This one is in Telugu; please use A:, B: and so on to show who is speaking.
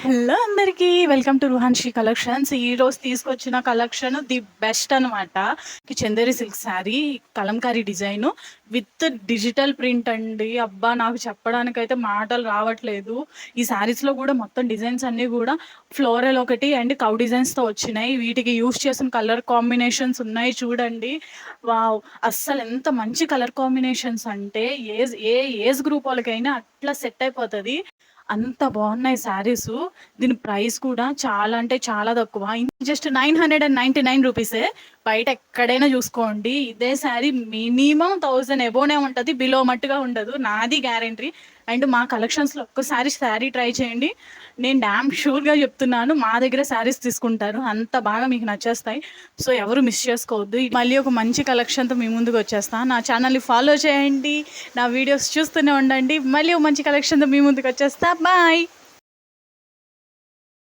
A: హలో అందరికీ వెల్కమ్ టు రుహాన్షి కలెక్షన్స్. ఈరోజు తీసుకొచ్చిన కలెక్షన్ ది బెస్ట్ అనమాట. Chanderi silk sari Kalamkari design with digital print అండి. అబ్బా, నాకు చెప్పడానికైతే మాటలు రావట్లేదు. ఈ శారీస్లో కూడా మొత్తం డిజైన్స్ అన్నీ కూడా ఫ్లోరల్ ఒకటి అండ్ కౌ డిజైన్స్తో వచ్చినాయి. వీటికి యూస్ చేసిన కలర్ కాంబినేషన్స్ ఉన్నాయి చూడండి. వావ్, అస్సలు ఎంత మంచి కలర్ కాంబినేషన్స్ అంటే ఏ ఏజ్ గ్రూప్ వాళ్ళకైనా అట్లా సెట్ అయిపోతుంది. అంత బాగున్నాయి శారీస్. దీని ప్రైస్ కూడా చాలా అంటే చాలా తక్కువ, జస్ట్ 999 రూపీసే. బయట ఎక్కడైనా చూసుకోండి ఇదే శారీ మినిమం 1000 ఎబోనే ఉంటుంది, బిలో మట్టుగా ఉండదు, నాది గ్యారంటీ. అండ్ మా కలెక్షన్స్లో ఒక్కసారి శారీ ట్రై చేయండి, నేను డ్యామ్ షూర్గా చెప్తున్నాను, మా దగ్గర శారీస్ తీసుకుంటారు, అంత బాగా మీకు నచ్చేస్తాయి. సో ఎవరు మిస్ చేసుకోవద్దు. మళ్ళీ ఒక మంచి కలెక్షన్తో మీ ముందుకు వచ్చేస్తాను. నా ఛానల్ని ఫాలో చేయండి, నా వీడియోస్ చూస్తూనే ఉండండి. మళ్ళీ ఒక మంచి కలెక్షన్తో మీ ముందుకు వచ్చేస్తా. బాయ్.